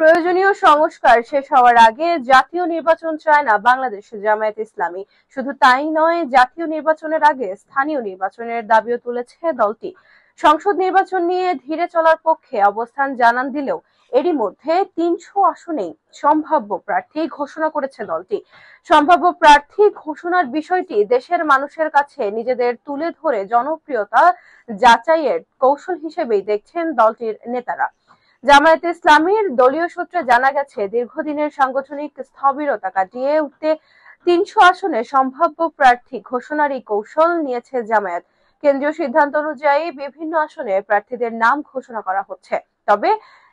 প্রয়োজনীয় সংস্কার শেষ হওয়ার আগে জাতীয় নির্বাচন চায় না বাংলাদেশ জামায়াত ইসলামী। শুধু তাই নয়, জাতীয় নির্বাচনের আগে স্থানীয় নির্বাচনের দাবিও তুলেছে দলটি। সংসদ নির্বাচন নিয়ে ধীরে চলার পক্ষে অবস্থান জানান দিলেও এরই মধ্যে ৩০০ আসনেই সম্ভাব্য প্রার্থী ঘোষণা করেছে দলটি। সম্ভাব্য প্রার্থী ঘোষণার বিষয়টি দেশের মানুষের কাছে নিজেদের তুলে ধরে জনপ্রিয়তা যাচাইয়ের কৌশল হিসেবেই দেখছেন দলটির নেতারা। জামায়াতে ইসলামীর দলীয় সূত্রে জানা গেছে, দীর্ঘদিনের সাংগঠনিক স্থবিরতা কাটিয়ে উঠতে ৩০০ আসনে সম্ভাব্য প্রার্থী ঘোষণার এই কৌশল নিয়েছে জামায়াত। কেন্দ্রীয় সিদ্ধান্ত অনুযায়ী বিভিন্ন আসনে প্রার্থীদের নাম ঘোষণা করা হচ্ছে। তবে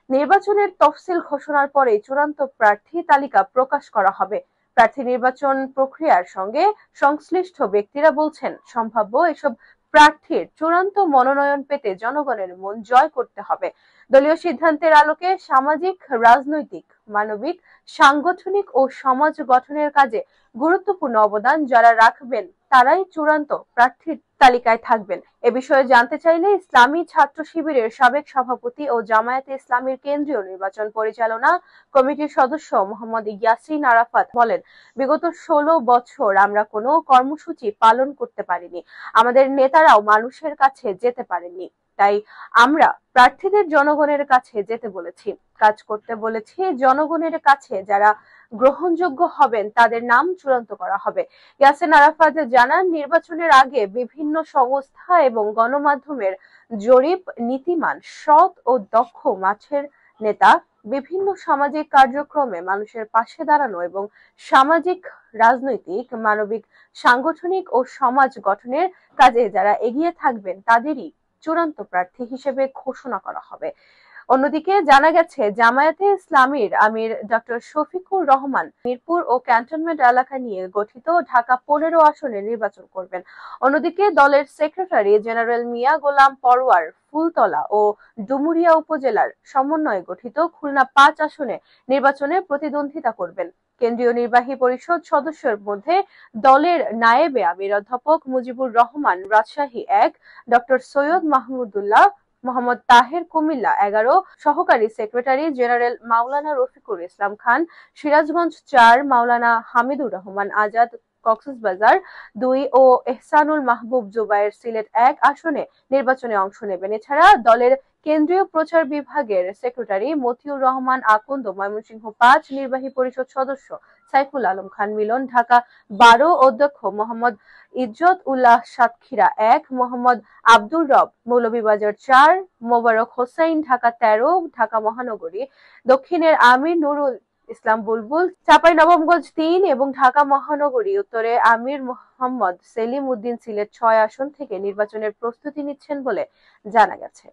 নির্বাচনের তফসিল ঘোষণার পরেই চূড়ান্ত প্রার্থী তালিকা প্রকাশ করা হবে। প্রার্থী নির্বাচন প্রক্রিয়ার সঙ্গে সংশ্লিষ্ট ব্যক্তিরা বলছেন, সম্ভাব্য এসব প্রার্থীর চূড়ান্ত মনোনয়ন পেতে জনগণের মন জয় করতে হবে। দলীয় সিদ্ধান্তের আলোকে সামাজিক, রাজনৈতিক, মানবিক, সাংগঠনিক ও সমাজ গঠনের কাজে গুরুত্বপূর্ণ অবদান যারা রাখবেন তারাই চূড়ান্ত প্রার্থীর তালিকায় থাকবেন। এ বিষয়ে জানতে চাইলে ইসলামী ছাত্র শিবিরের সাবেক সভাপতি ও জামায়াতে ইসলামীর কেন্দ্রীয় নির্বাচন পরিচালনা কমিটির সদস্য মোহাম্মদ ইয়াসিন আরাফাত বলেন, বিগত ১৬ বছর আমরা কোনো কর্মসূচি পালন করতে পারিনি, আমাদের নেতারাও মানুষের কাছে যেতে পারেননি। তাই আমরা প্রার্থীদের জনগণের কাছে যেতে বলেছি, কাজ করতে বলেছি। জনগণের কাছে যারা গ্রহণযোগ্য হবেন তাদের নাম চূড়ান্ত করা হবে। ইয়াসিন আরাফাত জানান, নির্বাচনের আগে বিভিন্ন সংস্থা এবং গণমাধ্যমের জরিপ নীতিমান, সৎ ও দক্ষ মাঠের নেতা, বিভিন্ন সামাজিক কার্যক্রমে মানুষের পাশে দাঁড়ানো এবং সামাজিক, রাজনৈতিক, মানবিক, সাংগঠনিক ও সমাজ গঠনের কাজে যারা এগিয়ে থাকবেন তাদেরই চূড়ান্ত প্রার্থী হিসেবে ঘোষণা করা হবে। অন্যদিকে জানা গেছে, জামায়াতে ইসলামীর আমির ডক্টর শফিকুর রহমান মিরপুর ও ক্যান্টনমেন্ট এলাকা নিয়ে গঠিত ঢাকা ১৫ আসনে নির্বাচন করবেন। অন্যদিকে দলের সেক্রেটারি জেনারেল মিয়া গোলাম পরোয়ার ফুলতলা ও ডুমুরিয়া উপজেলার সমন্বয়ে গঠিত খুলনা ৫ আসনে নির্বাচনে প্রতিদ্বন্দ্বিতা করবেন। কেন্দ্রীয় নির্বাহী পরিষদ সদস্যের মধ্যে দলের নায়েবে আমির অধ্যাপক মুজিবুর রহমান রাজশাহী ১, ডক্টর সৈয়দ মাহমুদুল্লাহ মোহাম্মদ তাহের কুমিল্লা ১১, সহকারী সেক্রেটারি জেনারেল মাওলানা রফিকুল ইসলাম খান সিরাজগঞ্জ ৪, মাওলানা হামিদুর রহমান আজাদ কক্সবাজার ২ ও এহসানুল মাহবুব জুবায়ের সিলেট ১ আসনে নির্বাচনে অংশ নেবেন। এছাড়া দলের কেন্দ্রীয় প্রচার বিভাগের সেক্রেটারি মতিউর রহমান আকন্দ ময়মনসিংহ ৫, নির্বাহী পরিষদ সদস্য সাইফুল আলম খান মিলন ঢাকা ১২, অধ্যক্ষ মোহাম্মদ ইজ্জত উল্লাহ সাতক্ষীরা ১, মোহাম্মদ আব্দুর রব মৌলভীবাজার ৪, মোবারক হোসাইন ঢাকা ১৩, ঢাকা মহানগরী দক্ষিণের আমির নুরুল ইসলাম বুলবুল চাঁপাইনবাবগঞ্জ ৩ এবং ঢাকা মহানগরী উত্তরে আমির মোহাম্মদ সেলিম উদ্দিন সিলেট ৬ আসন থেকে নির্বাচনের প্রস্তুতি নিচ্ছেন বলে জানা গেছে।